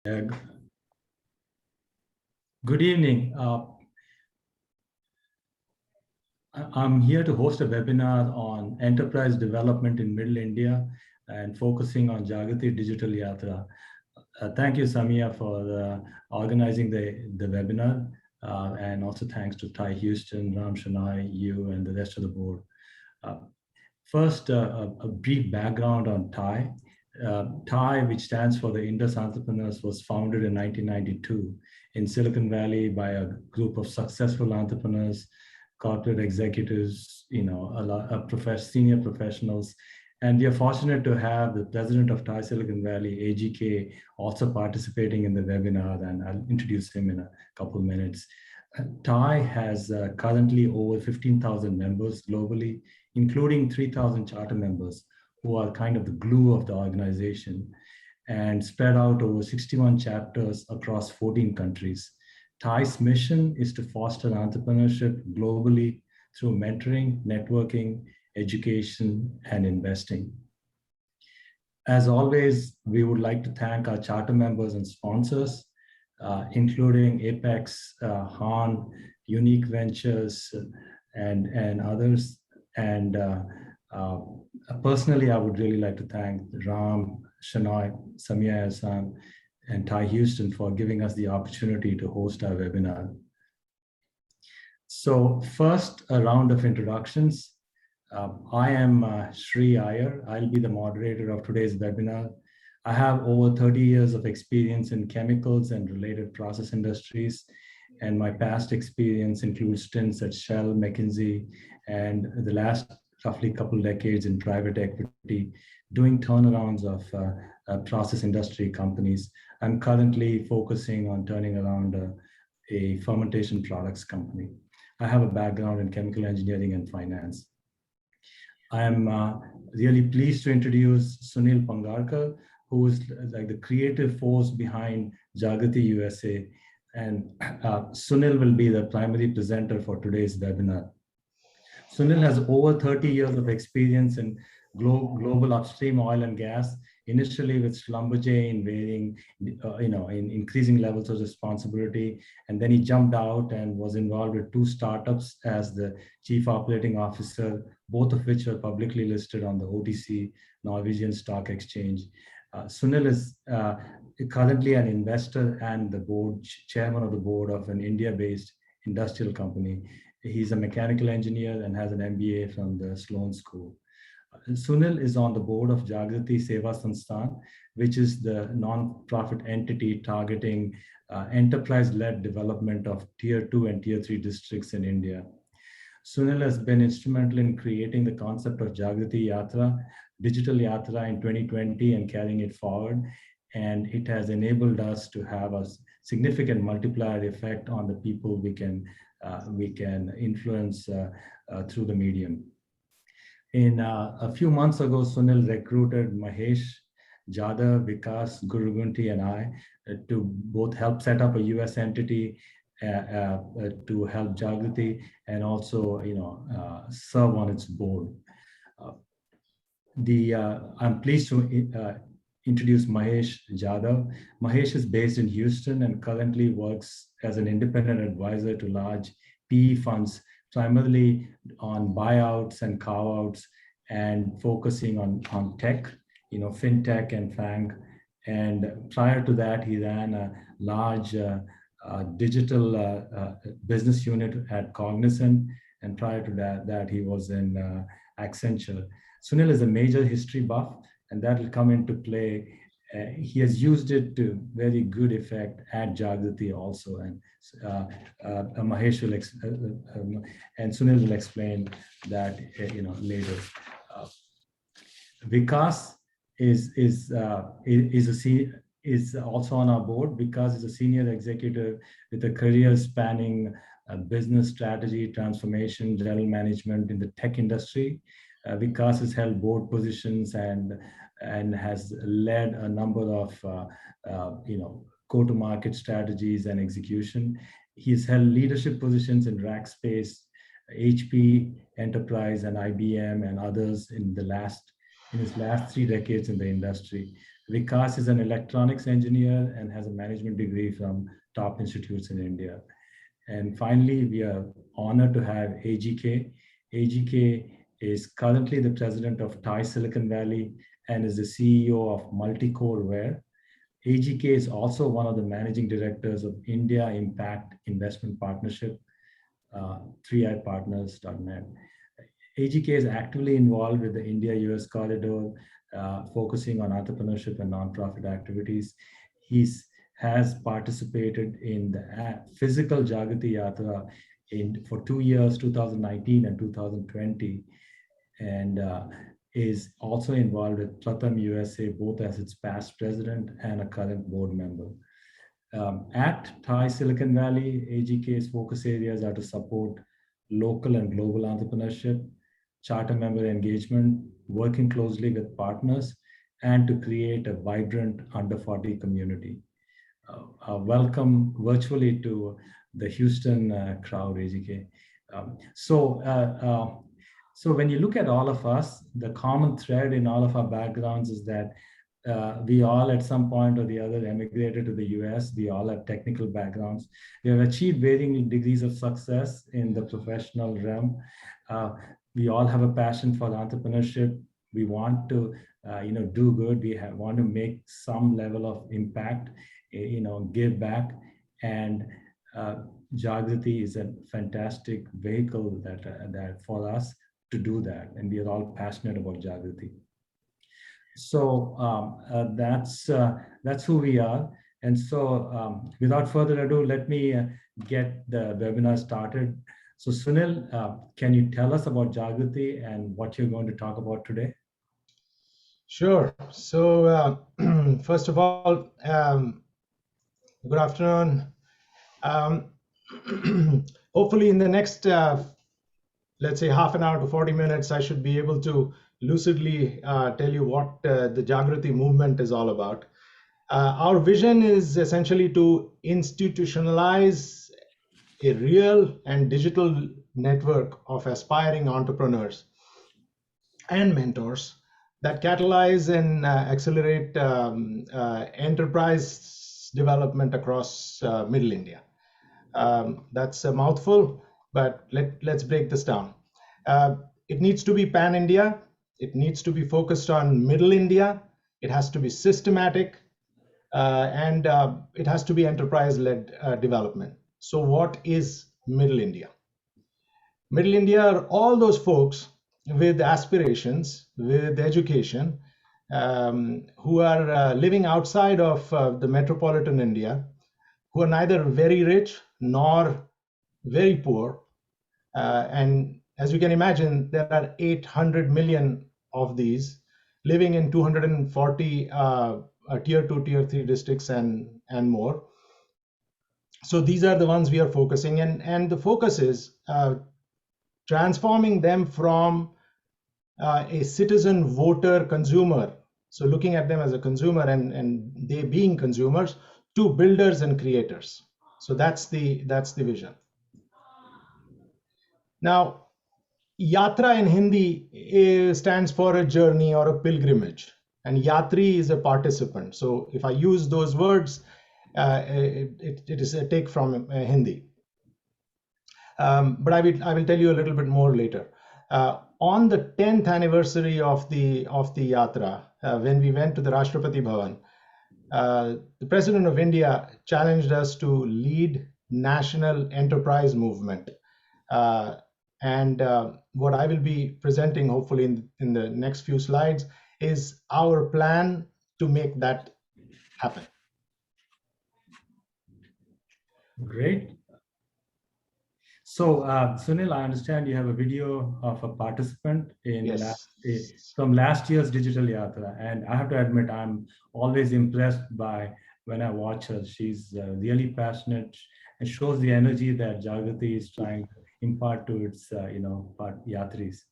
Uh, Good evening. I'm here to host a webinar on enterprise development in Middle India and focusing on Jagriti Digital Yatra. Thank you, Samia, for organizing the webinar. And also thanks to Ty Houston, Ram Shanai, you, and the rest of the board. Uh, First, a brief background on Thai. Thai, which stands for the Indus Entrepreneurs, was founded in 1992 in Silicon Valley by a group of successful entrepreneurs, corporate executives, senior professionals. And we are fortunate to have the president of Thai Silicon Valley, AGK, also participating in the webinar, and I'll introduce him in a couple of minutes. Thai has currently over 15,000 members globally, including 3,000 charter members who are kind of the glue of the organization and spread out over 61 chapters across 14 countries. Thai's mission is to foster entrepreneurship globally through mentoring, networking, education, and investing. As always, we would like to thank our charter members and sponsors, including Apex, Han, Unique Ventures, and others. And personally, I would really like to thank Ram, Shanoy, Samia Hassan, and Ty Houston for giving us the opportunity to host our webinar. So first, a round of introductions. I am Sri Iyer. I'll be the moderator of today's webinar. I have over 30 years of experience in chemicals and related process industries, and my past experience includes stints at Shell, McKinsey, and the last roughly couple decades in private equity, doing turnarounds of process industry companies. I'm currently focusing on turning around a fermentation products company. I have a background in chemical engineering and finance. I am really pleased to introduce Sunil Pangarkar, who is like the creative force behind Jagriti USA. And Sunil will be the primary presenter for today's webinar. Sunil has over 30 years of experience in global upstream oil and gas, initially with Schlumberger in varying, in increasing levels of responsibility. And then he jumped out and was involved with two startups as the chief operating officer, both of which are publicly listed on the OTC Norwegian Stock Exchange. Sunil is currently an investor and the chairman of the board of an India-based industrial company. He's a mechanical engineer and has an MBA from the Sloan School. Sunil is on the board of Jagriti Seva Sansthan, which is the non-profit entity targeting enterprise-led development of tier 2 and tier 3 districts in India. Sunil has been instrumental in creating the concept of Jagriti Yatra, Digital Yatra in 2020 and carrying it forward. And it has enabled us to have a significant multiplier effect on the people we can influence through the medium. A few months ago, Sunil recruited Mahesh, Jadhav, Vikas, Gurugunti, and I to both help set up a US entity to help Jagriti and also, serve on its board. I'm pleased to introduce Mahesh Jadhav. Mahesh is based in Houston and currently works as an independent advisor to large PE funds, primarily on buyouts and carve-outs and focusing on tech, fintech and FANG. And prior to that, he ran a large digital business unit at Cognizant. And prior to that he was in Accenture. Sunil is a major history buff, and that will come into play. He has used it to very good effect at Jagriti also, and Mahesh will and Sunil will explain that later. Vikas is also on our board. Vikas is a senior executive with a career spanning business strategy, transformation, general management in the tech industry. Vikas has held board positions and has led a number of go-to-market strategies and execution. He's held leadership positions in Rackspace, HP, Enterprise, and IBM, and others in his last 3 decades in the industry. Vikas is an electronics engineer and has a management degree from top institutes in India. And finally, we are honored to have AGK. AGK is currently the president of Thai Silicon Valley and is the CEO of Multicore Ware. AGK is also one of the managing directors of India Impact Investment Partnership, 3iPartners.net. AGK is actively involved with the India-US corridor, focusing on entrepreneurship and nonprofit activities. He has participated in the physical Jagriti Yatra for 2 years, 2019 and 2020, and is also involved with Pratham USA, both as its past president and a current board member. At Thai Silicon Valley, AGK's focus areas are to support local and global entrepreneurship, charter member engagement, working closely with partners, and to create a vibrant under 40 community. Welcome virtually to the Houston crowd, AGK. So when you look at all of us, the common thread in all of our backgrounds is that we all at some point or the other emigrated to the US. We all have technical backgrounds. We have achieved varying degrees of success in the professional realm. We all have a passion for entrepreneurship. We want to do good. We want to make some level of impact, give back. And Jagriti is a fantastic vehicle that for us to do that. And we are all passionate about Jagriti. So that's who we are. And so without further ado, let me get the webinar started. So Sunil, can you tell us about Jagriti and what you're going to talk about today? Sure. So first of all, good afternoon. Hopefully in the next, let's say half an hour to 40 minutes, I should be able to lucidly tell you what the Jagriti movement is all about. Our vision is essentially to institutionalize a real and digital network of aspiring entrepreneurs and mentors that catalyze and accelerate enterprise development across Middle India. That's a mouthful, but let's break this down. It needs to be pan-India. It needs to be focused on Middle India. It has to be systematic, and it has to be enterprise-led development. So what is Middle India? Middle India are all those folks with aspirations, with education, who are living outside of the metropolitan India, who are neither very rich nor very poor. And as you can imagine, there are 800 million of these living in 240 tier 2, tier 3 districts and more. So these are the ones we are focusing, and the focus is transforming them from a citizen, voter, consumer, so looking at them as a consumer and they being consumers, to builders and creators. So that's the vision. Now, Yatra in Hindi stands for a journey or a pilgrimage, and Yatri is a participant. So if I use those words, it is a take from Hindi. But I will tell you a little bit more later. On the 10th anniversary of the Yatra, when we went to the Rashtrapati Bhavan, the President of India challenged us to lead national enterprise movement. And what I will be presenting, hopefully in the next few slides, is our plan to make that happen. Great. So Sunil, I understand you have a video of a participant from last year's Digital Yatra. And I have to admit, I'm always impressed by when I watch her. She's really passionate and shows the energy that Jagriti is trying to impart to its Yatris.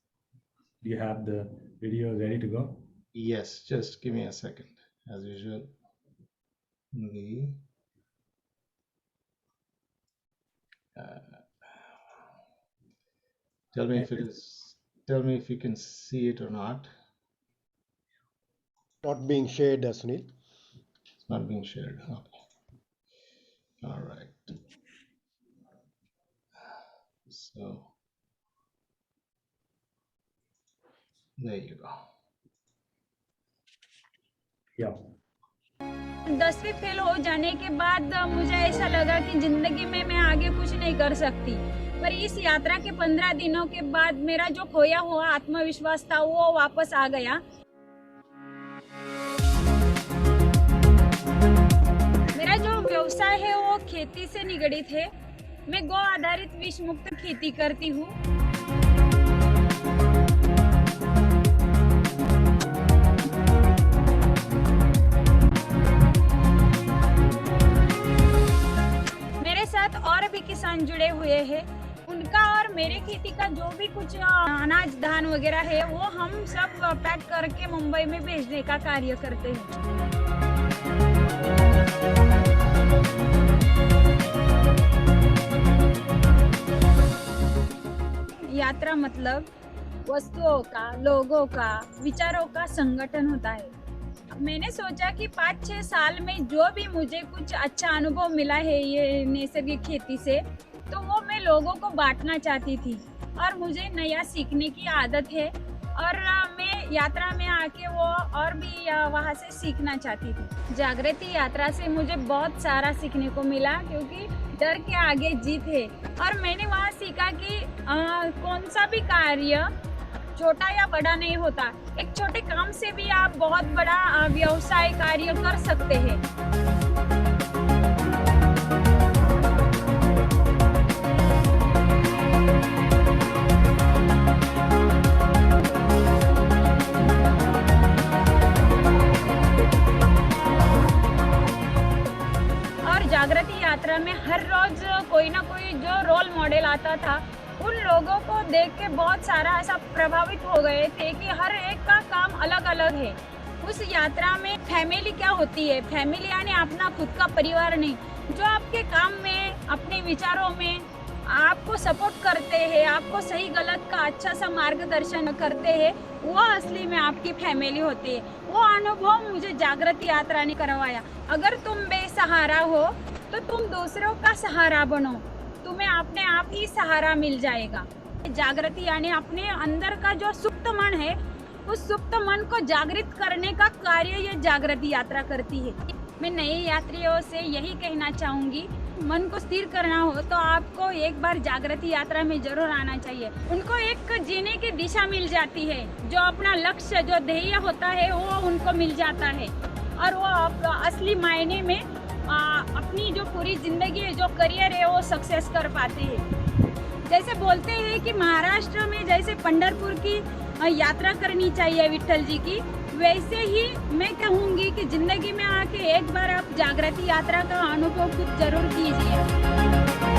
Do you have the video ready to go? Yes, just give me a second, as usual. Tell me if you can see it or not. Not being shared, Sunil. It's not being shared. Okay. All right. So there you go. Yeah. 10वीं fail हो जाने के बाद मुझे ऐसा लगा कि जिंदगी में मैं आगे कुछ नहीं कर सकती, पर इस यात्रा के 15 दिनों के बाद मेरा जो खोया हुआ आत्मविश्वास था वो वापस आ गया। मेरा जो व्यवसाय है वो खेती से निगड़ित है। मैं गौ आधारित विष मुक्त खेती करती हूँ। मेरे साथ और भी किसान जुड़े हुए हैं। उनका और मेरे खेती का जो भी कुछ अनाज धान वगैरह है वो हम सब पैक करके मुंबई में भेजने का कार्य करते हैं। यात्रा मतलब वस्तुओं का, लोगों का, विचारों का संगठन होता है। मैंने सोचा कि 5-6 साल में जो भी मुझे कुछ अच्छा अनुभव मिला है ये नैसर्गिक खेती से, तो वो मैं लोगों को बांटना चाहती थी। और मुझे नया सीखने की आदत है और मैं यात्रा में आके वो और भी वहाँ से सीखना चाहती थी। जागृति यात्रा से मुझे बहुत सारा सीखने को मिला, क्योंकि डर के आगे जीत है। और मैंने वहाँ सीखा कि कौन सा भी कार्य छोटा या बड़ा नहीं होता। एक छोटे काम से भी आप बहुत बड़ा व्यवसाय कार्य कर सकते हैं। और जागृति यात्रा में हर रोज कोई ना कोई जो रोल मॉडल आता था, उन लोगों को देख के बहुत सारा ऐसा प्रभावित हो गए थे कि हर एक का काम अलग अलग है। उस यात्रा में फैमिली क्या होती है, फैमिली यानी अपना खुद का परिवार नहीं, जो आपके काम में, अपने विचारों में आपको सपोर्ट करते हैं, आपको सही गलत का अच्छा सा मार्गदर्शन करते हैं, वो असली में आपकी फैमिली होती है। वो अनुभव मुझे जागृति यात्रा ने करवाया। अगर तुम बेसहारा हो तो तुम दूसरों का सहारा बनो, तुम्हें अपने आप ही सहारा मिल जाएगा। जागृति यानी अपने अंदर का जो सुप्त मन है, उस सुप्त मन को जागृत करने का कार्य ये जागृति यात्रा करती है। मैं नए यात्रियों से यही कहना चाहूँगी, मन को स्थिर करना हो तो आपको एक बार जागृति यात्रा में जरूर आना चाहिए। उनको एक जीने की दिशा मिल जाती है, जो अपना लक्ष्य, जो ध्येय होता है वो उनको मिल जाता है, और वो असली मायने में अपनी जो पूरी जिंदगी है, जो करियर है, वो सक्सेस कर पाते हैं। जैसे बोलते हैं कि महाराष्ट्र में जैसे पंढरपुर की यात्रा करनी चाहिए विट्ठल जी की, वैसे ही मैं कहूँगी कि जिंदगी में आके एक बार आप जागृति यात्रा का अनुभव खुद जरूर कीजिए।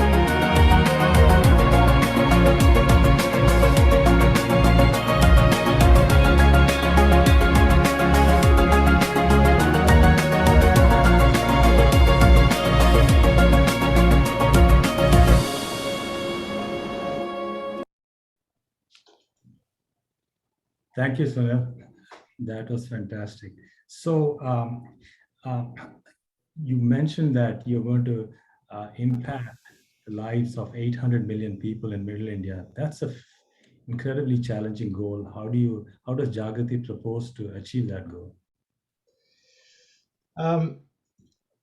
Thank you, Sunil. That was fantastic. So you mentioned that you're going to impact the lives of 800 million people in Middle India. That's a incredibly challenging goal. How does Jagriti propose to achieve that goal?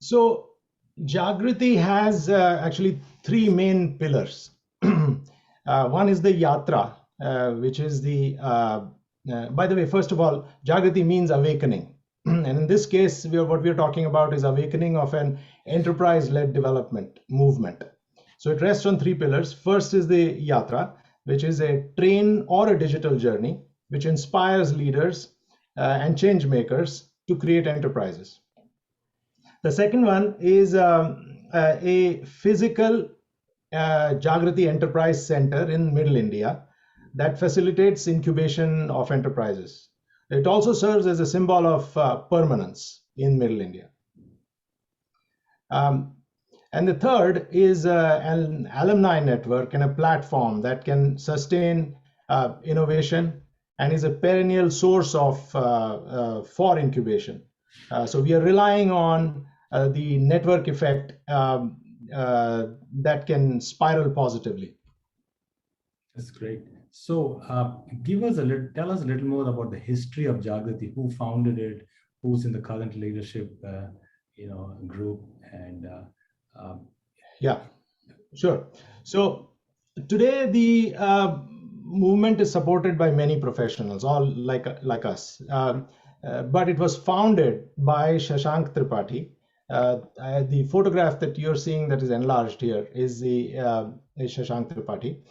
So Jagriti has actually three main pillars. One is the Yatra, which is by the way, first of all, Jagriti means awakening. And in this case, what we are talking about is awakening of an enterprise-led development movement. So it rests on three pillars. First is the Yatra, which is a train or a digital journey, which inspires leaders and change makers to create enterprises. The second one is a physical Jagriti Enterprise Center in Middle India that facilitates incubation of enterprises. It also serves as a symbol of permanence in Middle India. And the third is an alumni network and a platform that can sustain innovation, and is a perennial source of for incubation. So we are relying on the network effect that can spiral positively. That's great. So, tell us a little more about the history of Jagriti. Who founded it? Who's in the current leadership, group? And yeah, sure. So today the movement is supported by many professionals, all like us. But it was founded by Shashank Tripathi. The photograph that you're seeing that is enlarged here is is Shashank Tripathi.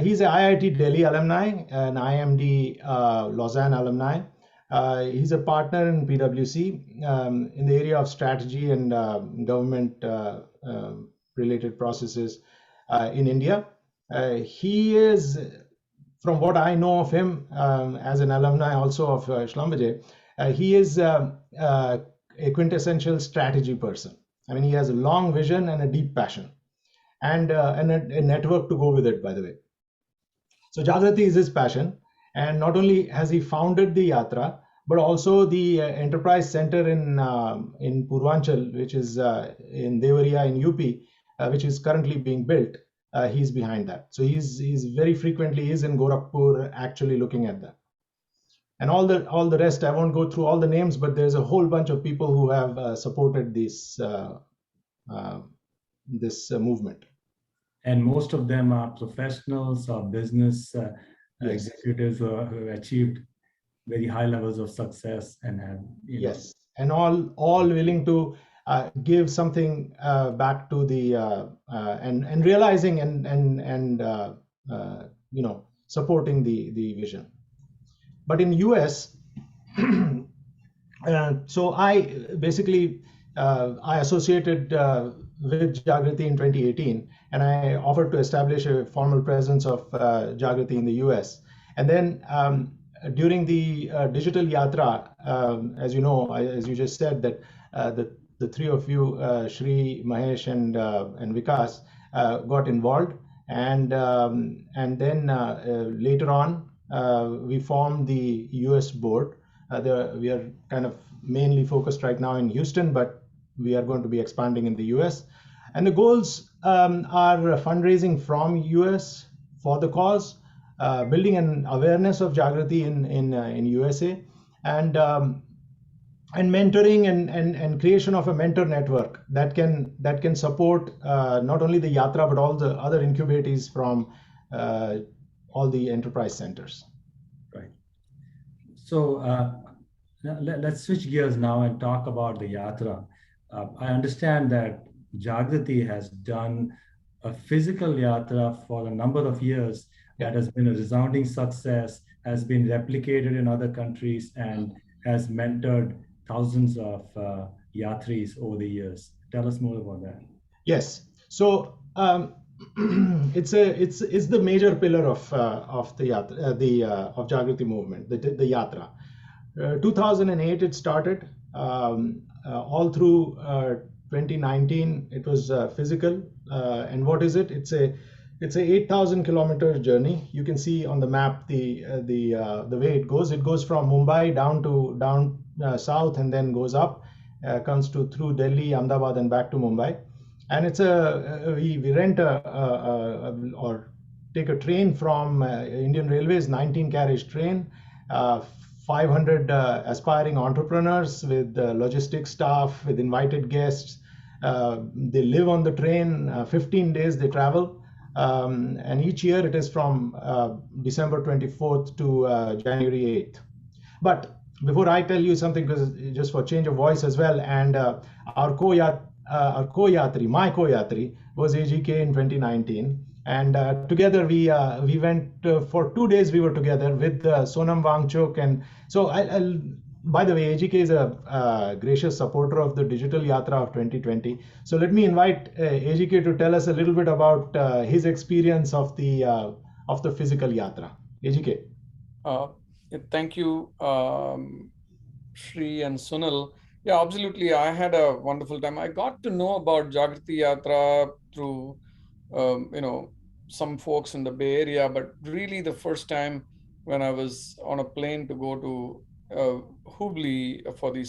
He's an IIT Delhi alumni, an IMD Lausanne alumni. He's a partner in PwC in the area of strategy and government related processes in India. He is, from what I know of him as an alumni also of Schlumberger, he is a quintessential strategy person. I mean, he has a long vision and a deep passion, and a network to go with it, by the way. So Jagriti is his passion, and not only has he founded the Yatra, but also the Enterprise Center in Purvanchal, which is in Devariya in UP, which is currently being built. He's behind that. So he's very frequently is in Gorakhpur actually looking at that. And all the rest, I won't go through all the names, but there's a whole bunch of people who have supported this movement. And most of them are professionals or business Yes. executives who have achieved very high levels of success and have, yes, and all willing to give something back to the and realizing and supporting the vision. But in US, so I basically I associated with Jagriti in 2018, and I offered to establish a formal presence of Jagriti in the US. And then during the digital Yatra, as you know, as you just said, that the three of you, Shri, Mahesh, and Vikas, got involved, and then later on we formed the US board. We are kind of mainly focused right now in Houston, but we are going to be expanding in the US. And the goals are fundraising from US for the cause, building an awareness of Jagriti in USA, and mentoring and creation of a mentor network that can support not only the Yatra but all the other incubators from all the enterprise centers. Right. So let's switch gears now and talk about the Yatra. I understand that Jagriti has done a physical Yatra for a number of years that has been a resounding success, has been replicated in other countries, and has mentored thousands of Yatris over the years. Tell us more about that. Yes. So it's the major pillar of the Yatra, of Jagriti movement, the Yatra. 2008 it started. All through 2019 it was physical. And what is it? It's a 8,000 kilometer journey. You can see on the map the way it goes. It goes from Mumbai down south and then goes up, comes through Delhi, Ahmedabad, and back to Mumbai. And it's we rent or take a train from Indian Railways, 19 carriage train. 500 aspiring entrepreneurs with logistics staff, with invited guests. They live on the train. 15 days they travel. And each year it is from December 24th to January 8th. But before I tell you something, because just for change of voice as well, and our co-yatri, my co-yatri was AGK in 2019. And together we went for 2 days. We were together with Sonam Wangchuk, and so by the way, AGK is a gracious supporter of the Digital Yatra of 2020. So let me invite AGK to tell us a little bit about his experience of the physical Yatra. AGK. Thank you, Shri and Sunil. Yeah, absolutely. I had a wonderful time. I got to know about Jagriti Yatra through some folks in the Bay Area, but really the first time when I was on a plane to go to Hubli for the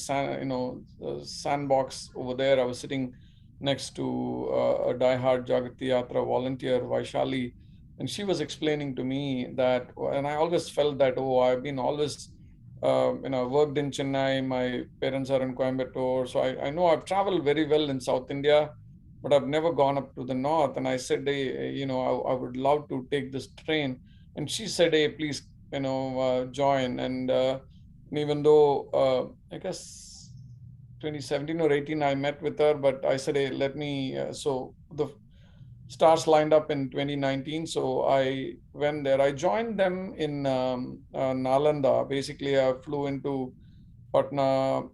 sandbox over there. I was sitting next to a diehard Jagriti Yatra volunteer, Vaishali, and she was explaining to me that, and I always felt that, oh, I've been always, worked in Chennai. My parents are in Coimbatore, so I know I've traveled very well in South India, but I've never gone up to the north. And I said, hey, I would love to take this train. And she said, hey, please, join. And even though I guess 2017 or 18, I met with her, but I said, hey, let me. So the stars lined up in 2019. So I went there. I joined them in Nalanda. Basically, I flew into Patna,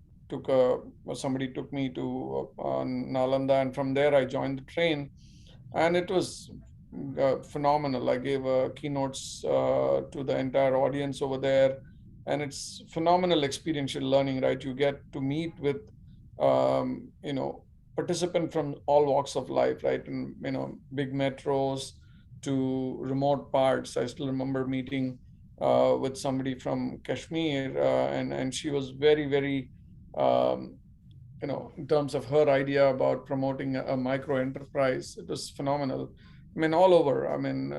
somebody took me to Nalanda, and from there I joined the train, and it was phenomenal. I gave keynotes to the entire audience over there, and it's phenomenal experiential learning, right? You get to meet with, um, you know, participant from all walks of life, right? And big metros to remote parts. I still remember meeting with somebody from Kashmir, and she was very, um, in terms of her idea about promoting a micro enterprise, it was phenomenal. I mean, all over. I mean,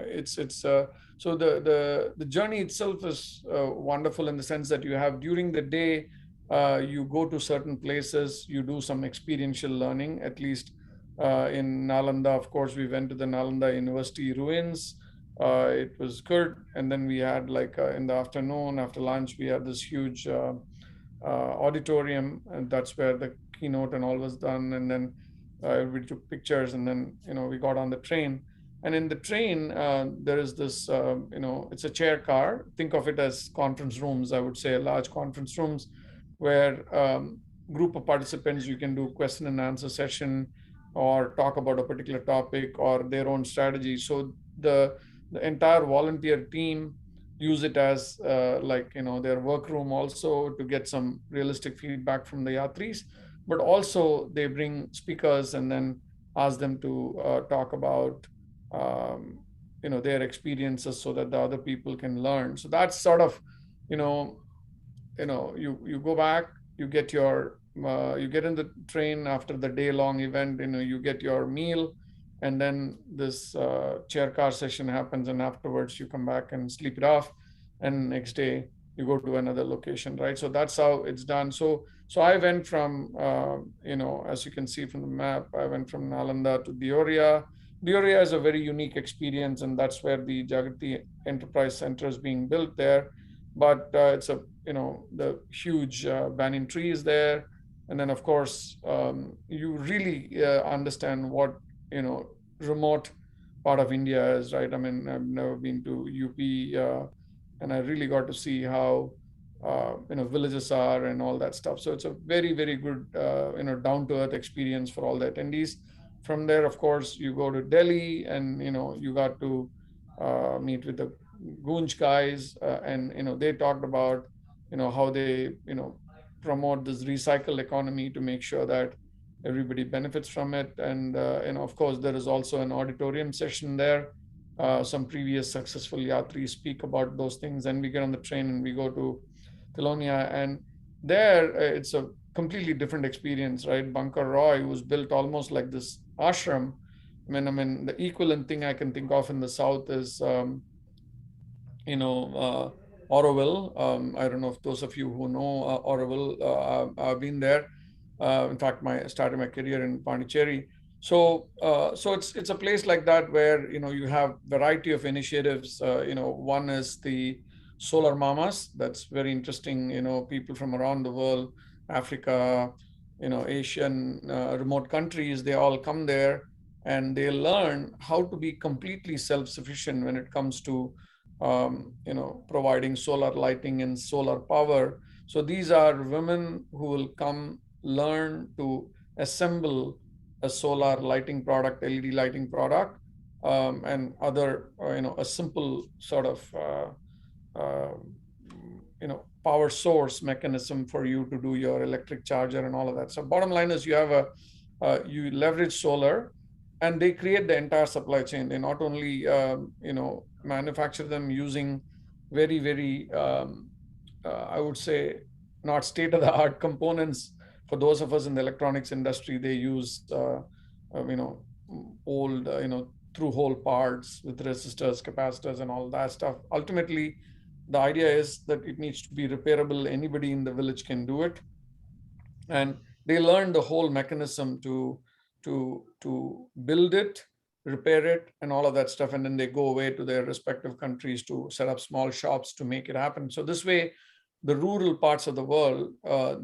it's so the journey itself is wonderful in the sense that you have during the day, you go to certain places, you do some experiential learning. At least in Nalanda, of course, we went to the Nalanda University ruins. It was good, and then we had like in the afternoon after lunch, we had this huge. Auditorium, and that's where the keynote and all was done. And then we took pictures, and then we got on the train. And in the train, there is this, it's a chair car. Think of it as conference rooms. I would say large conference rooms where group of participants, you can do question and answer session or talk about a particular topic or their own strategy. So the entire volunteer team use it as their workroom also to get some realistic feedback from the yatris, but also they bring speakers and then ask them to talk about their experiences so that the other people can learn. So that's sort of you know you go back, you get your you get in the train after the day long event, you get your meal, and then this chair car session happens, and afterwards you come back and sleep it off, and next day you go to another location, right? So that's how it's done. So I went from as you can see from the map, I went from Nalanda to Deoria. Deoria is a very unique experience, and that's where the Jagriti Enterprise Center is being built there. But it's a the huge banyan trees there, and then of course you really understand what remote part of India is, right? I mean, I've never been to UP, and I really got to see how villages are and all that stuff. So it's a very good down to earth experience for all the attendees. From there, of course, you go to Delhi, and you got to meet with the Goonj guys, and they talked about how they promote this recycle economy to make sure that everybody benefits from it. And of course, there is also an auditorium session there. Some previous successful yatris speak about those things, and we get on the train and we go to Tilonia, and there it's a completely different experience, right? Bunker Roy was built almost like this ashram. I mean, the equivalent thing I can think of in the south is Auroville. I don't know if those of you who know Auroville, I've been there. In fact, started my career in Pondicherry. So it's a place like that where you have variety of initiatives. One is the Solar Mamas. That's very interesting. People from around the world, Africa, Asian, remote countries, they all come there and they learn how to be completely self-sufficient when it comes to providing solar lighting and solar power. So these are women who will come learn to assemble a solar lighting product, LED lighting product, and other, a simple sort of, power source mechanism for you to do your electric charger and all of that. So bottom line is you have you leverage solar, and they create the entire supply chain. They not only, manufacture them using very, very, I would say, not state-of-the-art components. For those of us in the electronics industry, they use, old, through-hole parts with resistors, capacitors, and all that stuff. Ultimately, the idea is that it needs to be repairable. Anybody in the village can do it, and they learn the whole mechanism to build it, repair it, and all of that stuff, and then they go away to their respective countries to set up small shops to make it happen. So this way, the rural parts of the world,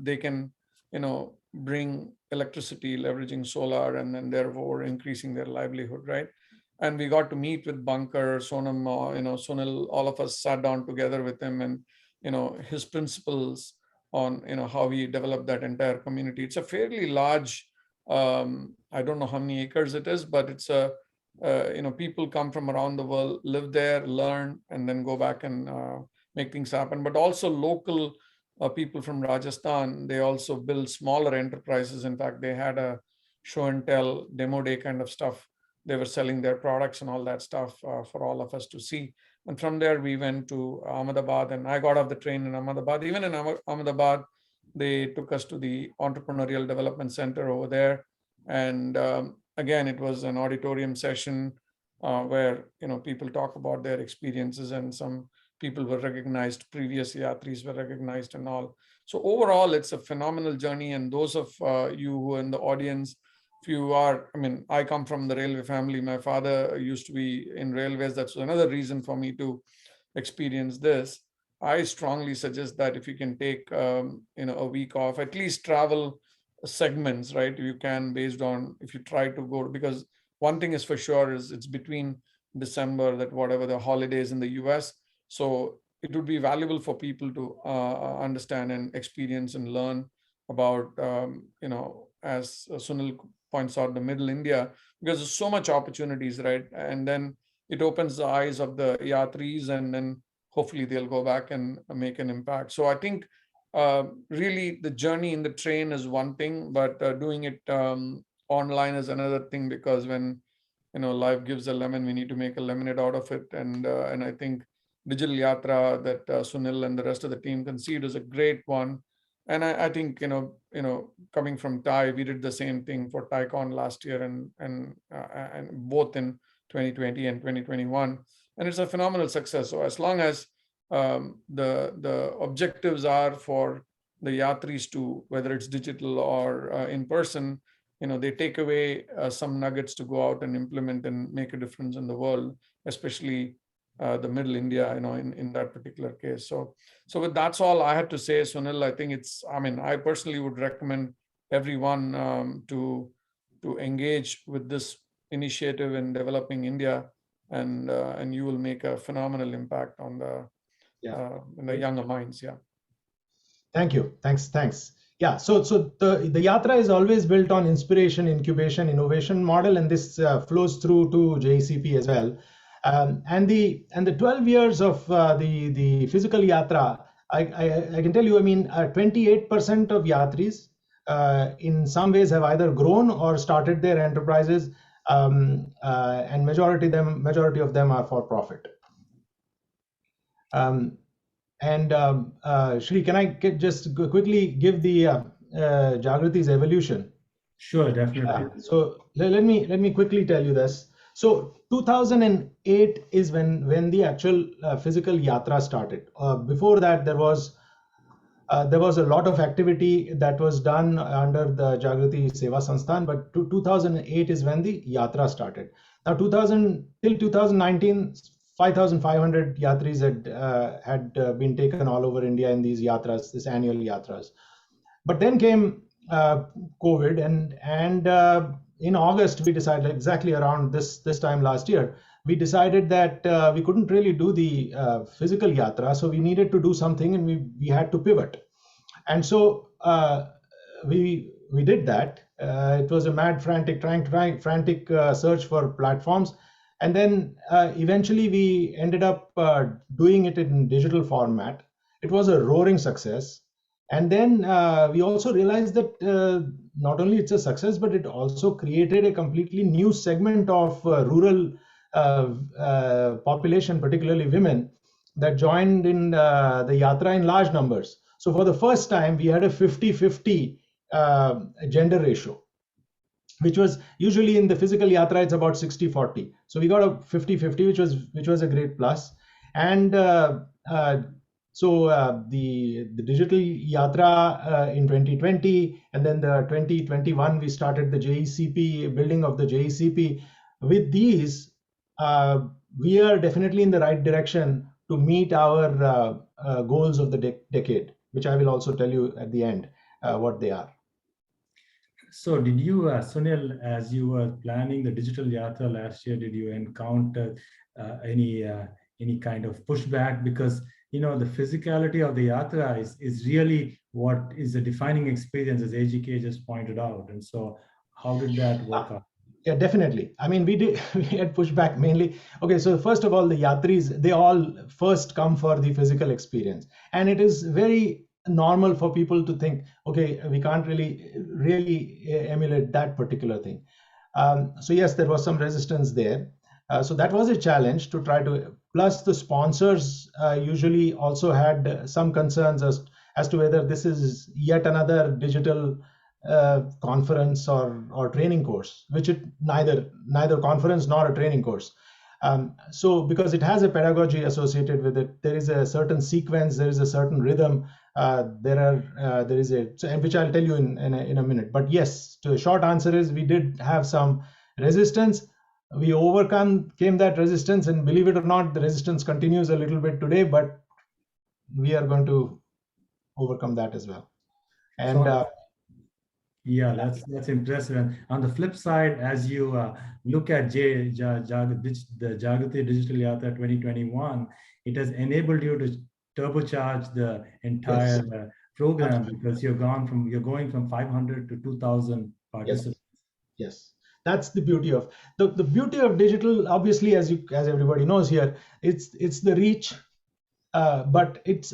they can bring electricity leveraging solar, and then therefore increasing their livelihood, right? And we got to meet with Bankar, Sonam, Sunil, all of us sat down together with him, and his principles on how we developed that entire community. It's a fairly large, I don't know how many acres it is, but it's a people come from around the world, live there, learn, and then go back and make things happen. But also local people from Rajasthan, they also build smaller enterprises. In fact, they had a show and tell demo day kind of stuff. They were selling their products and all that stuff for all of us to see. And from there, we went to Ahmedabad, and I got off the train in Ahmedabad. Even in Ahmedabad, they took us to the Entrepreneurial Development Center over there. And again, it was an auditorium session where people talk about their experiences, and some people were recognized, previous Yatris were recognized and all. So overall, it's a phenomenal journey. And those of you who are in the audience, if you are, I come from the railway family. My father used to be in railways. That's another reason for me to experience this. I strongly suggest that if you can take a week off, at least travel segments, right? You can, based on, if you try to go, because one thing is for sure is it's between December, that whatever the holidays in the US. So it would be valuable for people to understand and experience and learn about, as Sunil points out, the middle India, because there's so much opportunities, right? And then it opens the eyes of the Yatris, and then hopefully they'll go back and make an impact. So I think really the journey in the train is one thing, but doing it online is another thing, because when life gives a lemon, we need to make a lemonade out of it. And I think Digital Yatra that Sunil and the rest of the team conceived is a great one. And I think coming from Thai, we did the same thing for ThaiCon last year, and both in 2020 and 2021, and it's a phenomenal success. So as long as the objectives are for the Yatris to, whether it's digital or in person, they take away some nuggets to go out and implement and make a difference in the world, especially the middle India, in that particular case. So with that's all I had to say, Sunil. I think I personally would recommend everyone to engage with this initiative in developing India, and you will make a phenomenal impact on the in the younger minds. Yeah. Thank you. Thanks. Yeah. So the Yatra is always built on inspiration, incubation, innovation model, and this flows through to JECP as well. And the 12 years of the physical Yatra, I can tell you, 28% of Yatris in some ways have either grown or started their enterprises, and majority of them are for profit. Shri, can I just quickly give the Jagriti's evolution? Sure, definitely. So let me quickly tell you this. So 2008 is when the actual physical Yatra started. Before that, there was a lot of activity that was done under the Jagriti Seva Sansthan, but 2008 is when the Yatra started. Now till 2019, 5,500 Yatris had been taken all over India in these Yatras, this annual Yatras. But then came COVID, and in August we decided, exactly around this time last year, we decided that we couldn't really do the physical Yatra, so we needed to do something, and we had to pivot. And so we did that. It was a mad, frantic search for platforms. And then eventually we ended up doing it in digital format. It was a roaring success. And then we also realized that not only it's a success, but it also created a completely new segment of rural population, particularly women, that joined in the Yatra in large numbers. So for the first time, we had a 50-50 gender ratio, which was usually in the physical Yatra, it's about 60-40. So we got a 50-50, which was a great plus. And the digital Yatra in 2020, and then the 2021, we started the JECP, building of the JECP. With these, we are definitely in the right direction to meet our goals of the decade, which I will also tell you at the end what they are. So did you, Sunil, as you were planning the digital Yatra last year, did you encounter any kind of pushback? Because, you know, the physicality of the Yatra is really what is a defining experience, as AGK just pointed out. And so how did that work out? Yeah, definitely. I mean, we had pushback mainly. Okay, so first of all, the Yatris, they all first come for the physical experience. And it is very normal for people to think, okay, we can't really emulate that particular thing. So yes, there was some resistance there. So that was a challenge to try to, plus the sponsors usually also had some concerns as to whether this is yet another digital conference or training course, which it neither conference nor a training course. So because it has a pedagogy associated with it, there is a certain sequence, there is a certain rhythm, there is a, which I'll tell you in a minute. But yes, the short answer is we did have some resistance. We overcame that resistance, and believe it or not, the resistance continues a little bit today, but we are going to overcome that as well. And so, yeah, that's impressive. And on the flip side, as you look at the Jagriti Digital Yatra 2021, it has enabled you to turbocharge the entire program, because you're going from 500 to 2,000 participants. Yes. That's the beauty of the beauty of digital. Obviously, as everybody knows here, it's the reach. But it's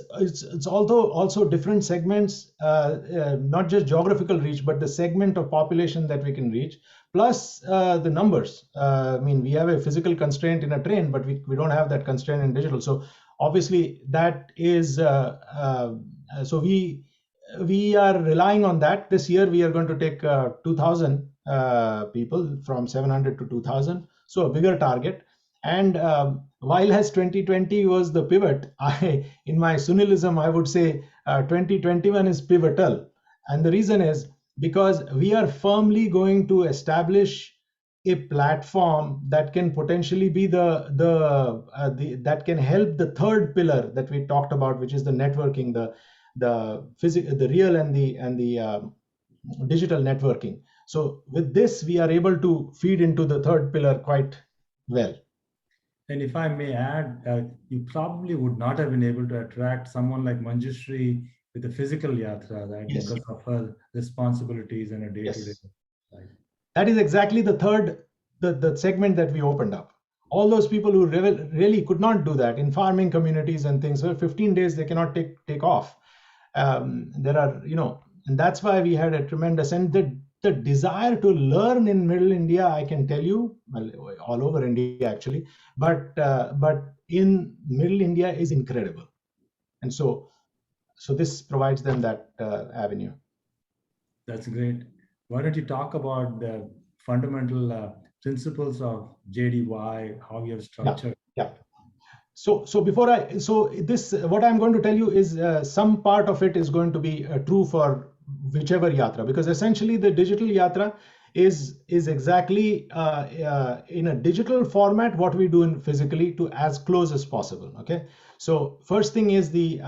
also different segments, not just geographical reach, but the segment of population that we can reach, plus the numbers. I mean, we have a physical constraint in a train, but we don't have that constraint in digital. So obviously that is, so we are relying on that. This year we are going to take 2,000 people, from 700 to 2,000. So a bigger target. And while as 2020 was the pivot, in my Sunilism, I would say 2021 is pivotal. And the reason is because we are firmly going to establish a platform that can potentially be that can help the third pillar that we talked about, which is the networking, the real and the digital networking. So with this, we are able to feed into the third pillar quite well. And if I may add, you probably would not have been able to attract someone like Manjushri with a physical Yatra, right? Yes. Because of her responsibilities and her day-to-day life. That is exactly the third, the segment that we opened up. All those people who really could not do that in farming communities and things, so 15 days they cannot take off. There are, and that's why we had a tremendous, and the desire to learn in Middle India, I can tell you, well, all over India actually, but in Middle India is incredible. And so this provides them that avenue. That's great. Why don't you talk about the fundamental principles of JDY, how you have structured? Yeah. So what I'm going to tell you is some part of it is going to be true for whichever Yatra, because essentially the digital Yatra is exactly in a digital format what we do in physically, to as close as possible. Okay. So first thing is the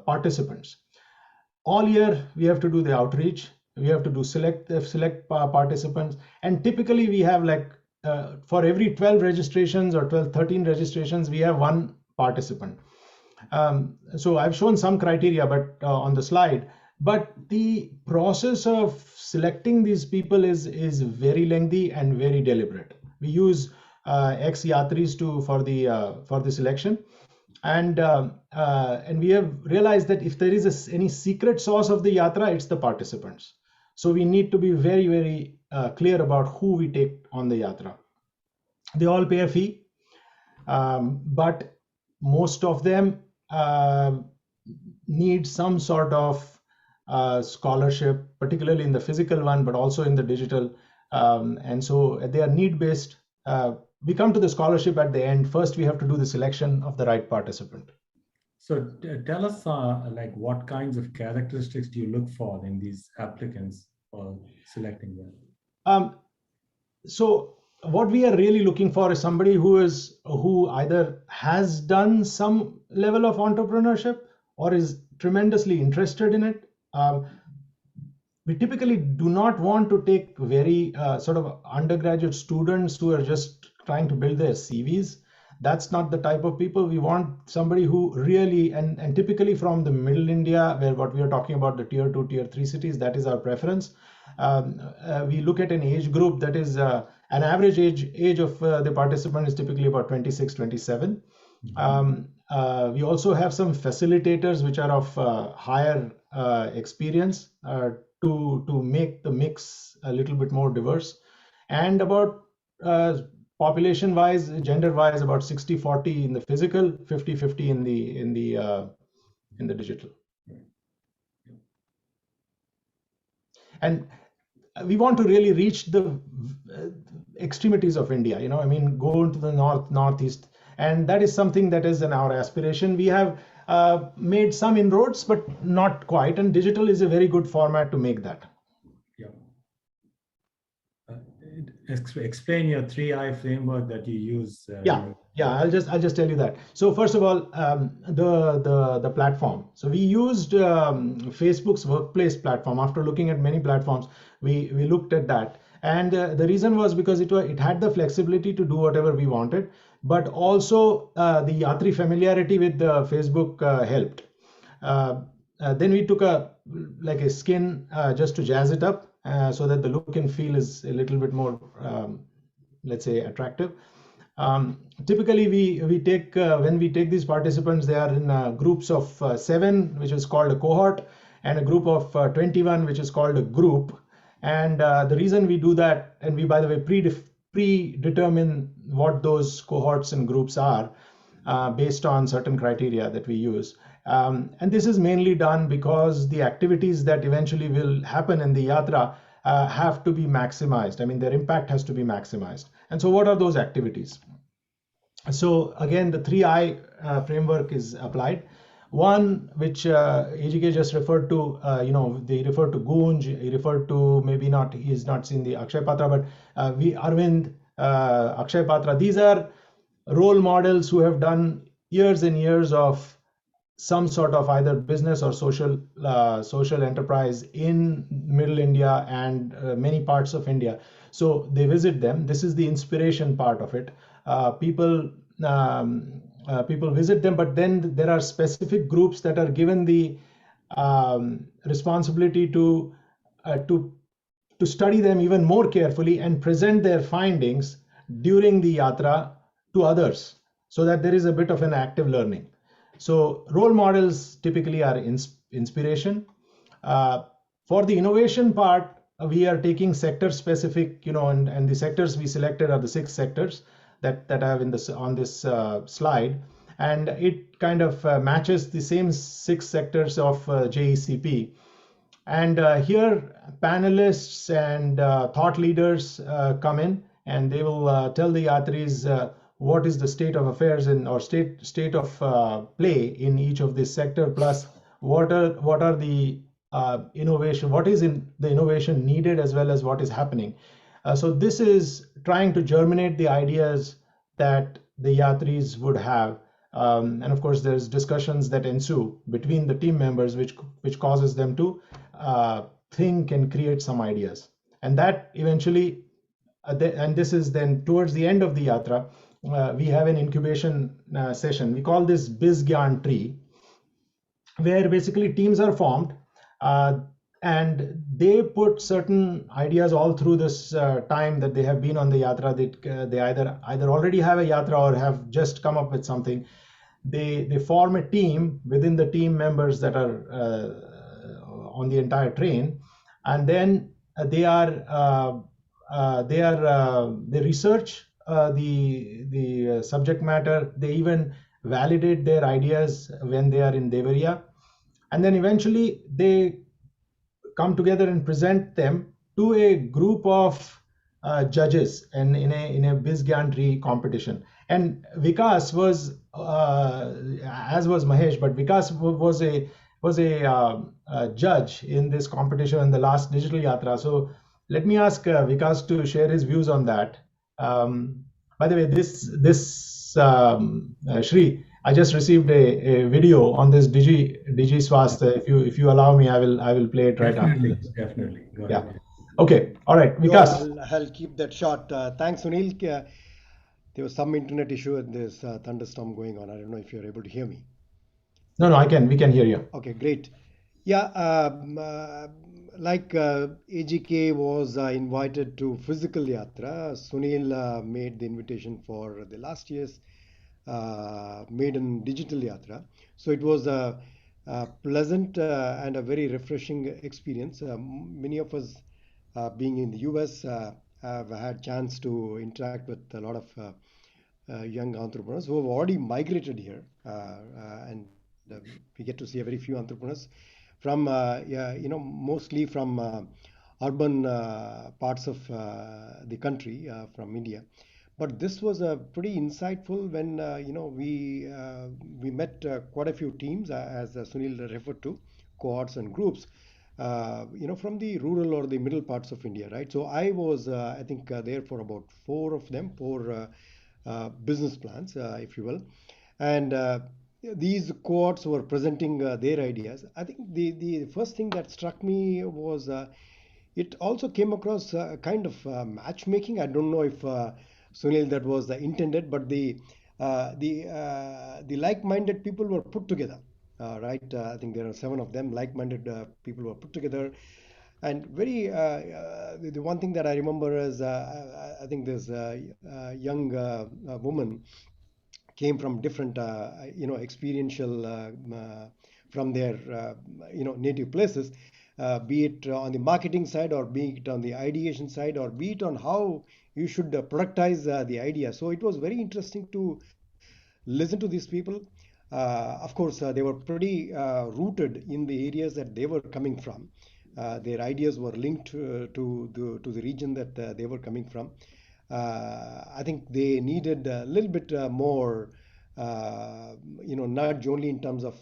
participants. All year we have to do the outreach. We have to do select participants, and typically we have for every 12 registrations or 13 registrations, we have one participant. So I've shown some criteria, but on the slide. But the process of selecting these people is very lengthy and very deliberate. We use ex-yatris for the selection, and we have realized that if there is any secret sauce of the yatra, it's the participants. So we need to be very, very clear about who we take on the yatra. They all pay a fee, but most of them need some sort of scholarship, particularly in the physical one, but also in the digital. And so they are need-based. We come to the scholarship at the end. First, we have to do the selection of the right participant. So tell us, like, what kinds of characteristics do you look for in these applicants for selecting them? So what we are really looking for is somebody who either has done some level of entrepreneurship or is tremendously interested in it. We typically do not want to take very sort of undergraduate students who are just trying to build their CVs. That's not the type of people. We want somebody who really, and typically from the middle India, where what we are talking about, the tier 2, tier 3 cities, that is our preference. We look at an age group that is an average age of the participant is typically about 26, 27. We also have some facilitators which are of higher experience to make the mix a little bit more diverse. And about population wise, gender wise, about 60-40 in the physical, 50-50 in the digital. And we want to really reach the extremities of India, I mean, go into the northeast, and that is something that is in our aspiration. We have made some inroads, but not quite, and digital is a very good format to make that. Yeah. Explain your 3I framework that you use. I'll just tell you that. So first of all, the platform. So we used Facebook's workplace platform. After looking at many platforms, we looked at that, and the reason was because it had the flexibility to do whatever we wanted, but also the Yatri familiarity with Facebook helped. Then we took a skin just to jazz it up, so that the look and feel is a little bit more, let's say, attractive. Typically, we take when we take these participants, they are in groups of 7, which is called a cohort, and a group of 21, which is called a group. And the reason we do that, and we, by the way, predetermine what those cohorts and groups are based on certain criteria that we use. And this is mainly done because the activities that eventually will happen in the Yatra have to be maximized. I mean, their impact has to be maximized. And so what are those activities? So again, the 3I framework is applied. One, which AGK just referred to, they referred to Gunj, he referred to, maybe not, he's not seen the Akshay Patra, but Arvind, Akshay Patra. These are role models who have done years and years of some sort of either business or social enterprise in Middle India and many parts of India. So they visit them. This is the inspiration part of it. People visit them, but then there are specific groups that are given the responsibility to study them even more carefully and present their findings during the yatra to others, so that there is a bit of an active learning. So role models typically are inspiration. For the innovation part, we are taking sector specific, and the sectors we selected are the 6 sectors that I have on this slide, and it kind of matches the same 6 sectors of JECP. And here panelists and thought leaders come in, and they will tell the yatris what is the state of affairs or state of play in each of this sector, plus what are the innovation, what is in the innovation needed, as well as what is happening. So this is trying to germinate the ideas that the yatris would have, and of course there's discussions that ensue between the team members, which causes them to think and create some ideas, and that eventually and this is then towards the end of the yatra. We have an incubation session. We call this BizGyan tree, where basically teams are formed, and they put certain ideas all through this time that they have been on the yatra. They either already have a yatra or have just come up with something. They form a team within the team members that are on the entire train, and then they research the subject matter. They even validate their ideas when they are in Devariya, and then eventually they come together and present them to a group of judges and in a Bizgantry competition. And Vikas was, as was Mahesh, but Vikas was a judge in this competition in the last Digital Yatra. So let me ask Vikas to share his views on that. By the way, Shri, I just received a video on this Digi Swasth. If you allow me, I will play it right after. Definitely. Go Yeah. ahead. Okay. All right. No, Vikas. I'll keep that short. Thanks, Sunil. There was some internet issue and there's a thunderstorm going on. I don't know if you're able to hear me. No, we can hear you. Okay, great. Yeah, like AGK was invited to physical yatra, Sunil made the invitation for the last year's maiden digital yatra. So it was a pleasant and a very refreshing experience. Many of us being in the US have had chance to interact with a lot of young entrepreneurs who have already migrated here, and we get to see a very few entrepreneurs from mostly from urban parts of the country, from India. But this was pretty insightful when we met quite a few teams, as Sunil referred to, cohorts and groups, from the rural or the middle parts of India, right? So I was, I think, there for about four business plans, if you will, and these cohorts were presenting their ideas. I think the first thing that struck me was it also came across kind of matchmaking. I don't know if Sunil, that was intended, but the like-minded people were put together, right? I think there are 7 of them. Like-minded people were put together, and very the one thing that I remember is I think this young woman came from different experiential from their native places, be it on the marketing side, or be it on the ideation side, or be it on how you should productize the idea. So it was very interesting to listen to these people. Of course, they were pretty rooted in the areas that they were coming from. Their ideas were linked to the region that they were coming from. I think they needed a little bit more, nudge only in terms of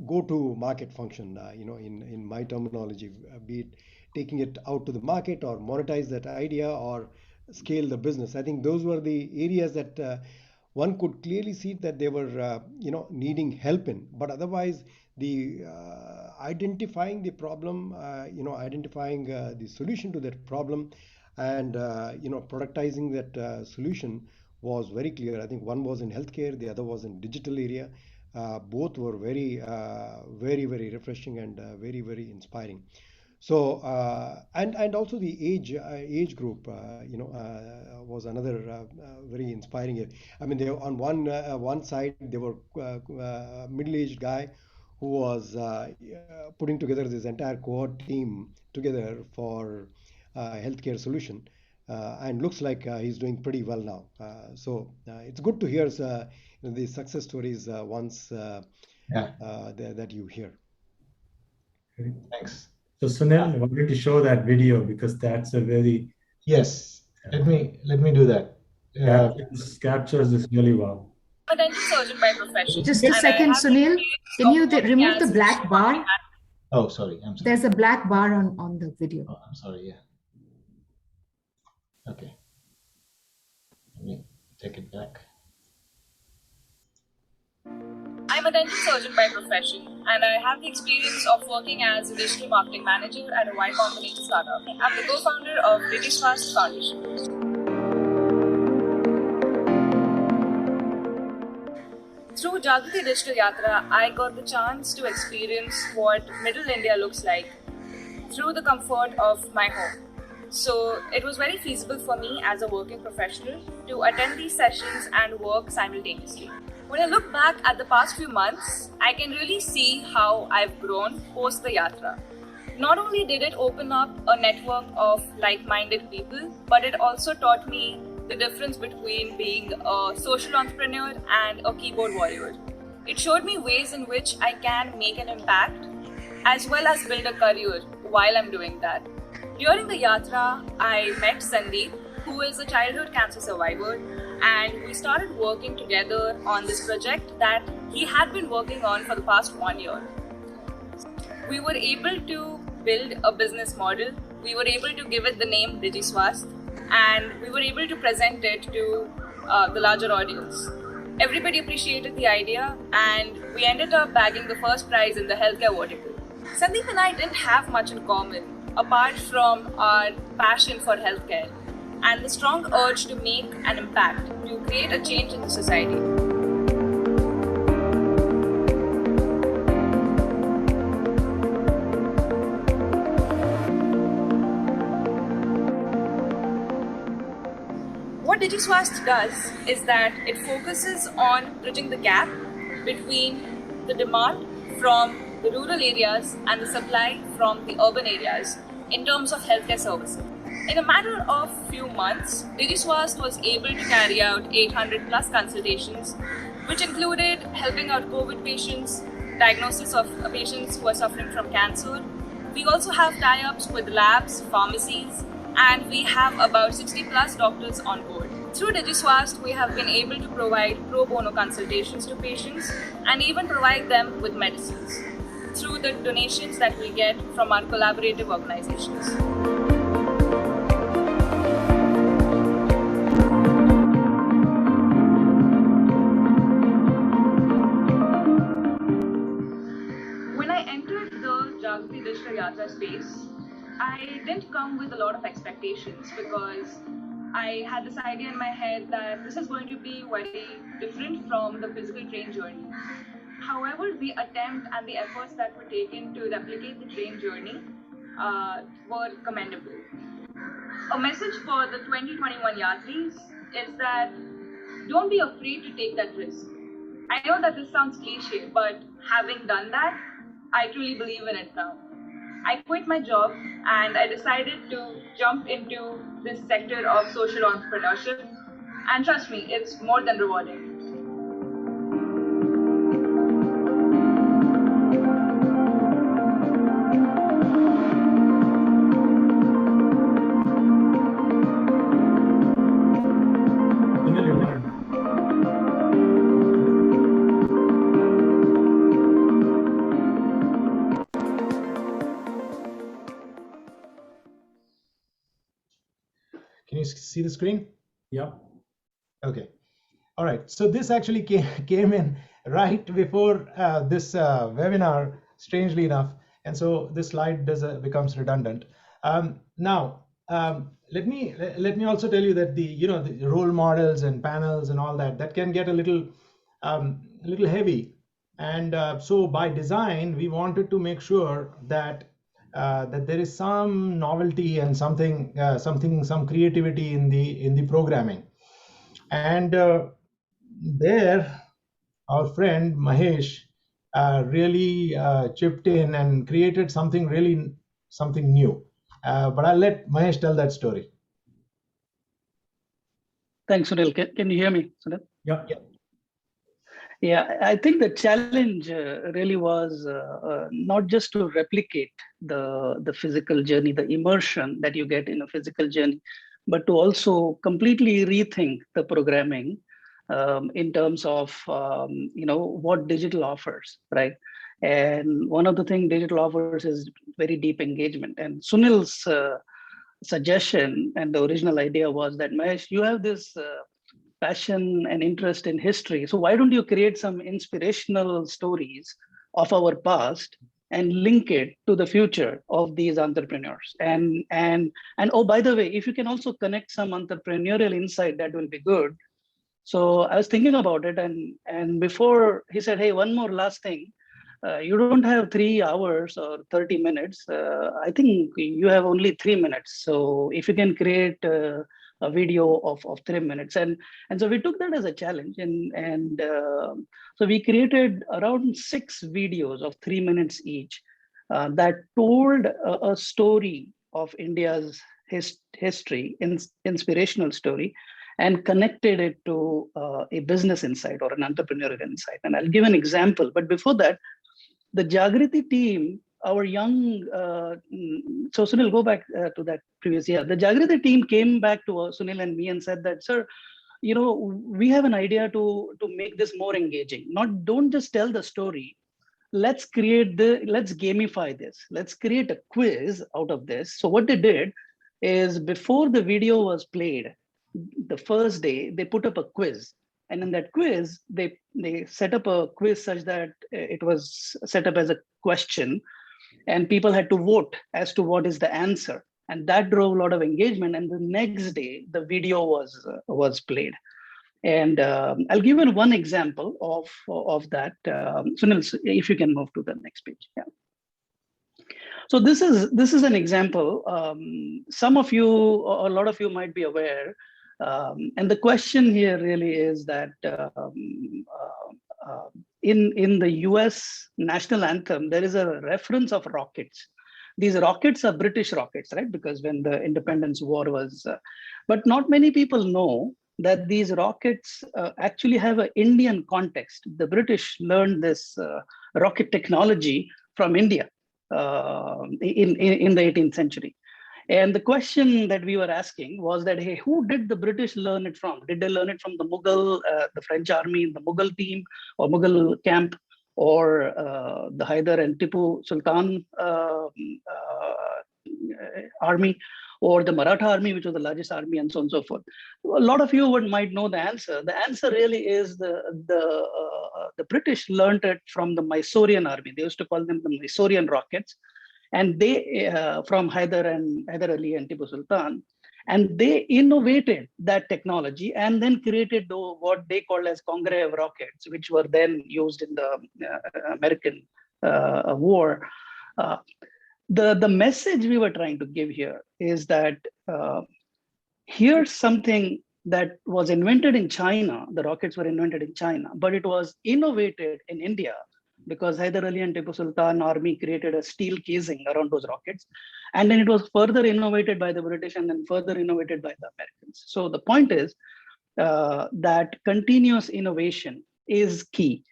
go-to market function, in my terminology, be it taking it out to the market or monetize that idea or scale the business. I think those were the areas that one could clearly see that they were, needing help in. But otherwise, the identifying the problem, identifying the solution to that problem, and productizing that solution was very clear. I think one was in healthcare, the other was in digital area. Both were very, very, very refreshing and very, very inspiring. So and also the age group, was another very inspiring. I mean, they on one side they were middle-aged guy who was putting together this entire cohort team together for healthcare solution, and looks like he's doing pretty well now. So it's good to hear the success stories once that you hear. Thanks. So Sunil, I wanted to show that video because that's a very let me do that. Captures this really well. I'm a dental surgeon by profession. Just a second, Sunil. Can you remove the black bar? Oh, sorry. I'm sorry. There's a black bar on the video. Oh, I'm sorry. Yeah. Okay. Let me take it back. I'm a dental surgeon by profession, and I have the experience of working as a digital marketing manager at a Y Combinator startup. I'm the co-founder of British Fast Foundation. Through Jagriti Digital Yatra, I got the chance to experience what Middle India looks like through the comfort of my home. So it was very feasible for me as a working professional to attend these sessions and work simultaneously. When I look back at the past few months, I can really see how I've grown post the Yatra. Not only did it open up a network of like-minded people, but it also taught me the difference between being a social entrepreneur and a keyboard warrior. It showed me ways in which I can make an impact as well as build a career while I'm doing that. During the Yatra, I met Sandeep, who is a childhood cancer survivor, and we started working together on this project that he had been working on for the past 1 year. We were able to build a business model, we were able to give it the name DigiSwast, and we were able to present it to the larger audience. Everybody appreciated the idea, and we ended up bagging the first prize in the healthcare vertical. Sandeep and I didn't have much in common apart from our passion for healthcare and the strong urge to make an impact, to create a change in the society. What DigiSwast does is that it focuses on bridging the gap between the demand from the rural areas and the supply from the urban areas in terms of healthcare services. In a matter of few months, DigiSwast was able to carry out 800 plus consultations, which included helping out COVID patients, diagnosis of patients who are suffering from cancer. We also have tie-ups with labs, pharmacies, and we have about 60 plus doctors on board. Through DigiSwast, we have been able to provide pro bono consultations to patients and even provide them with medicines through the donations that we get from our collaborative organizations. When I entered the Jagriti Digital Yatra space, I didn't come with a lot of expectations because I had this idea in my head that this is going to be very different from the physical train journey. However, the attempt and the efforts that were taken to replicate the train journey were commendable. A message for the 2021 Yatris is that don't be afraid to take that risk. I know that this sounds cliche, but having done that, I truly believe in it now. I quit my job and I decided to jump into this sector of social entrepreneurship. And trust me, it's more than rewarding. Can you see the screen? Yeah. Okay. All right. So this actually came in right before this webinar, strangely enough, and so this slide becomes redundant. Now, let me also tell you that the role models and panels and all that can get a little heavy, and so by design we wanted to make sure that that there is some novelty and some creativity in the programming. And there our friend Mahesh really chipped in and created something new. But I'll let Mahesh tell that story. Thanks, Sunil. Can you hear me, Sunil? Yeah. Yeah, I think the challenge really was not just to replicate the physical journey, the immersion that you get in a physical journey, but to also completely rethink the programming in terms of what digital offers, right? And one of the things digital offers is very deep engagement. And Sunil's suggestion and the original idea was that, Mahesh, you have this passion and interest in history. So why don't you create some inspirational stories of our past and link it to the future of these entrepreneurs? And oh, by the way, if you can also connect some entrepreneurial insight, that will be good. So I was thinking about it, and before he said, hey, one more last thing. You don't have 3 hours or 30 minutes. I think you have only 3 minutes. So if you can create a video of 3 minutes, and so we took that as a challenge, and so we created around 6 videos of 3 minutes each that told a story of India's history, inspirational story. and connected it to a business insight or an entrepreneurial insight. And I'll give an example. But before that, the Jagriti team, our young, so Sunil, go back to that previous year. The Jagriti team came back to Sunil and me and said that, sir, we have an idea to make this more engaging. Don't just tell the story. Let's gamify this. Let's create a quiz out of this. So what they did is, before the video was played, the first day, they put up a quiz. And in that quiz, they set up a quiz such that it was set up as a question, and people had to vote as to what is the answer. And that drove a lot of engagement. And the next day, the video was played. And I'll give you one example of that. Sunil, if you can move to the next page. Yeah. So this is an example. Some of you, or a lot of you, might be aware. And the question here really is that in the US national anthem, there is a reference of rockets. These rockets are British rockets, right? Because when the Independence War was, but not many people know that these rockets actually have an Indian context. The British learned this rocket technology from India in the 18th century. And the question that we were asking was that, hey, who did the British learn it from? Did they learn it from the Mughal, the French army, the Mughal team, or Mughal camp, or the Hyder and Tipu Sultan army, or the Maratha army, which was the largest army, and so on and so forth? A lot of you might know the answer. The answer really is the British learned it from the Mysorean army. They used to call them the Mysorean rockets. And they, from Hyder Ali and Tipu Sultan, and they innovated that technology and then created what they called as Congreve rockets, which were then used in the American war. The message we were trying to give here is that here's something that was invented in China. The rockets were invented in China, but it was innovated in India, because Hyder Ali and Tipu Sultan army created a steel casing around those rockets. And then it was further innovated by the British and then further innovated by the Americans. So the point is that continuous innovation is key.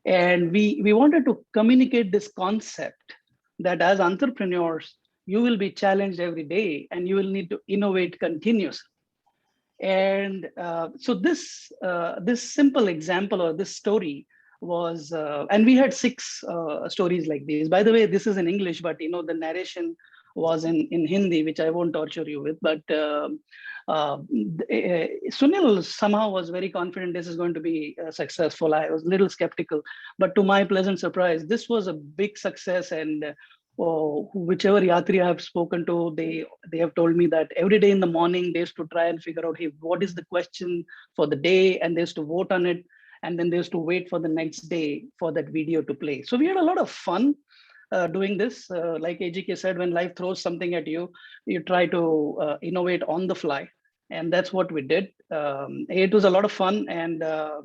And we wanted to communicate this concept that as entrepreneurs, you will be challenged every day and you will need to innovate continuously. And so this simple example, or this story, was and we had 6 stories like these. By the way, this is in English, but the narration was in Hindi, which I won't torture you with. But Sunil somehow was very confident this is going to be successful. I was a little skeptical, but to my pleasant surprise, this was a big success. And whichever Yatri I have spoken to, they have told me that every day in the morning they used to try and figure out, hey, what is the question for the day, and they used to vote on it. And then they used to wait for the next day for that video to play. So we had a lot of fun doing this. Like AGK said, when life throws something at you, you try to innovate on the fly. And that's what we did. It was a lot of fun. And, I'm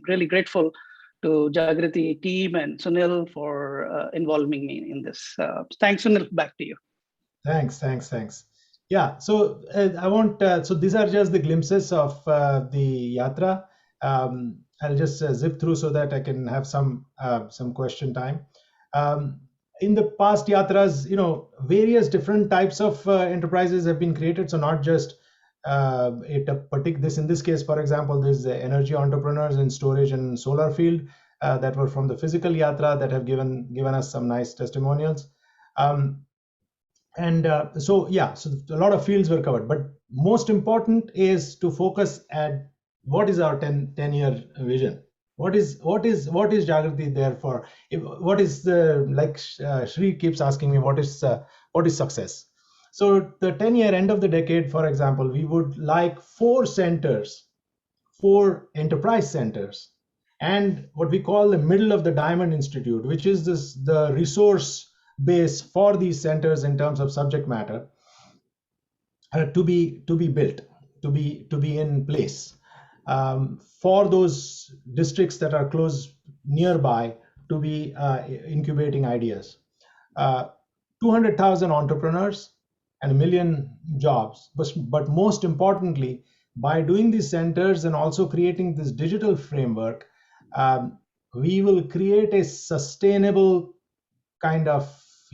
really grateful to Jagriti team and Sunil for involving me in this. Thanks, Sunil. Back to you. Thanks. Yeah, so I want, so these are just the glimpses of the Yatra. I'll just zip through so that I can have some question time. In the past Yatras, various different types of enterprises have been created. So not just in this case, for example, there's the energy entrepreneurs in storage and solar field that were from the physical Yatra that have given us some nice testimonials. So a lot of fields were covered, but most important is to focus at what is our 10-year vision. What is Jagriti there for? What is Shri keeps asking me, what is success? So the 10-year end of the decade, for example, we would like 4 enterprise centers, and what we call the middle of the diamond institute, which is the resource base for these centers in terms of subject matter, to be built, to be in place for those districts that are close nearby, to be incubating ideas. 200,000 entrepreneurs and 1 million jobs. But most importantly, by doing these centers and also creating this digital framework, we will create a sustainable kind of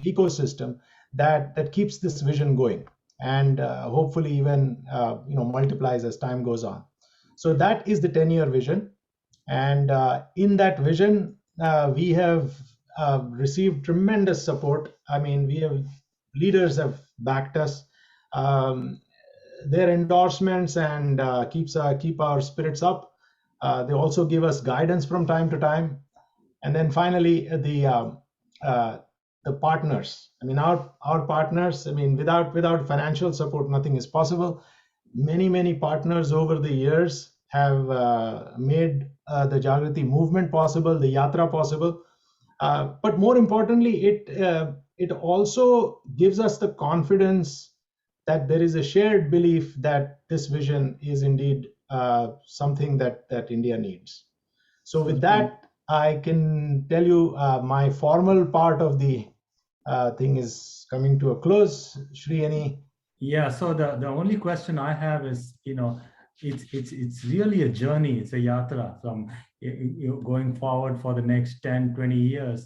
ecosystem that keeps this vision going, and hopefully even multiplies as time goes on. So that is the 10-year vision, and in that vision we have received tremendous support. I mean, leaders have backed us. Their endorsements and keep our spirits up. They also give us guidance from time to time. And then finally, the partners. I mean, our partners. I mean, without financial support, nothing is possible. Many partners over the years have made the Jagriti movement possible, the Yatra possible. But more importantly, it also gives us the confidence that there is a shared belief that this vision is indeed something that India needs. So with that, I can tell you my formal part of the thing is coming to a close. Shri, any? Yeah, so the only question I have is, it's really a journey. It's a yatra from going forward for the next 10, 20 years.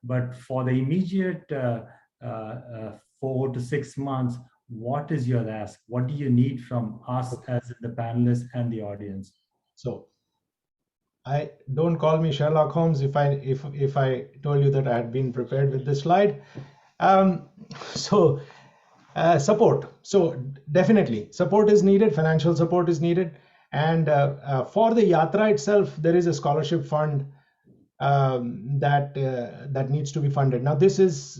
But for the immediate 4 to 6 months, what is your ask? What do you need from us as the panelists and the audience? So I don't call me Sherlock Holmes if I told you that I had been prepared with this slide. Support. So definitely support is needed. Financial support is needed. And for the Yatra itself, there is a scholarship fund that needs to be funded. Now, this is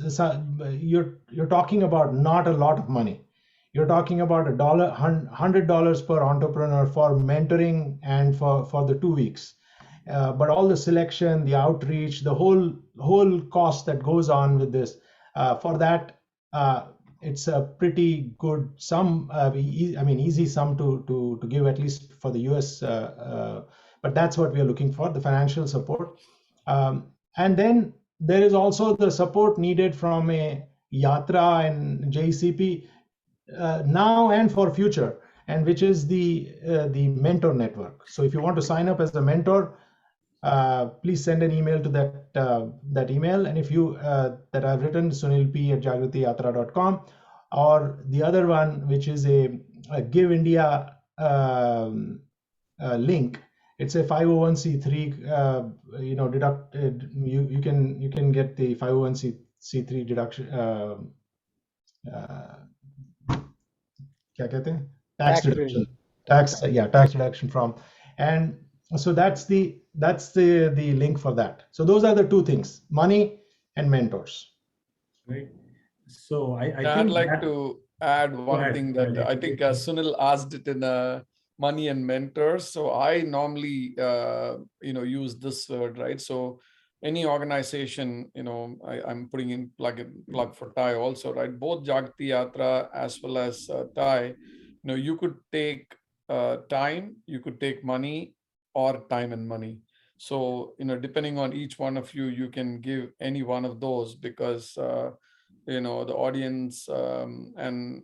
you're talking about not a lot of money. You're talking about $100 per entrepreneur for mentoring and for the 2 weeks. But all the selection, the outreach, the whole cost that goes on with this, for that, it's a pretty good sum. Easy sum to give, at least for the US. But that's what we are looking for, the financial support. And then there is also the support needed from a Yatra and JCP now and for future, and which is the mentor network. So if you want to sign up as a mentor, please send an email to that email. And if you that I've written, sunilp@jagritiyatra.com, or the other one, which is a Give India link. It's a 501c3. You can get the 501c3 deduction. Tax deduction. Tax deduction from. And so that's the link for that. So those are the two things: money and mentors. Right. So I'd like to add one thing that I think Sunil asked it in money and mentors. So I normally use this word, right? So any organization, I'm putting in plug for TIE also, right? Both Jagriti Yatra as well as TIE, you could take time, you could take money, or time and money. So depending on each one of you, you can give any one of those, because the audience and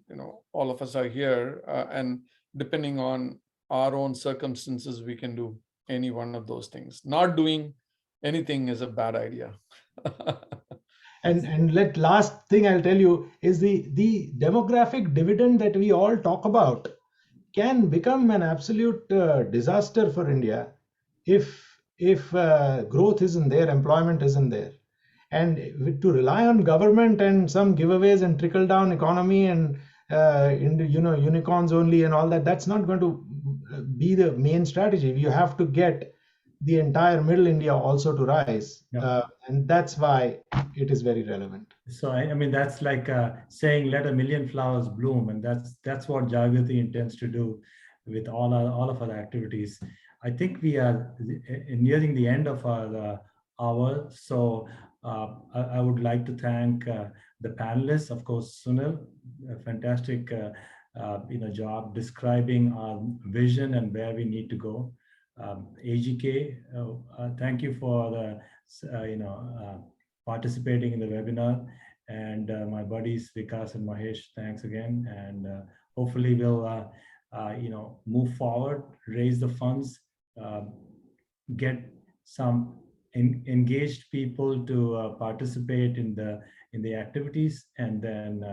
all of us are here, and depending on our own circumstances, we can do any one of those things. Not doing anything is a bad idea. And last thing I'll tell you is the demographic dividend that we all talk about can become an absolute disaster for India if growth isn't there, employment isn't there. And to rely on government and some giveaways and trickle down economy and unicorns only and all that, that's not going to be the main strategy. You have to get the entire middle India also to rise. And that's why it is very relevant. So I mean, that's like saying let a million flowers bloom, and that's what Jagriti intends to do with all of our activities. I think we are nearing the end of our hour. So I would like to thank the panelists, of course, Sunil, a fantastic job describing our vision and where we need to go. AGK, thank you for participating in the webinar. And my buddies Vikas and Mahesh, thanks again. And hopefully we'll move forward, raise the funds, get some engaged people to participate in the activities, and then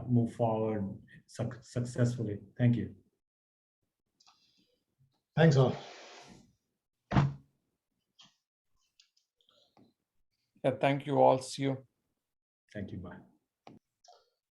move forward successfully. Thank you. Thanks all. Yeah, thank you all. See you. Thank you. Bye.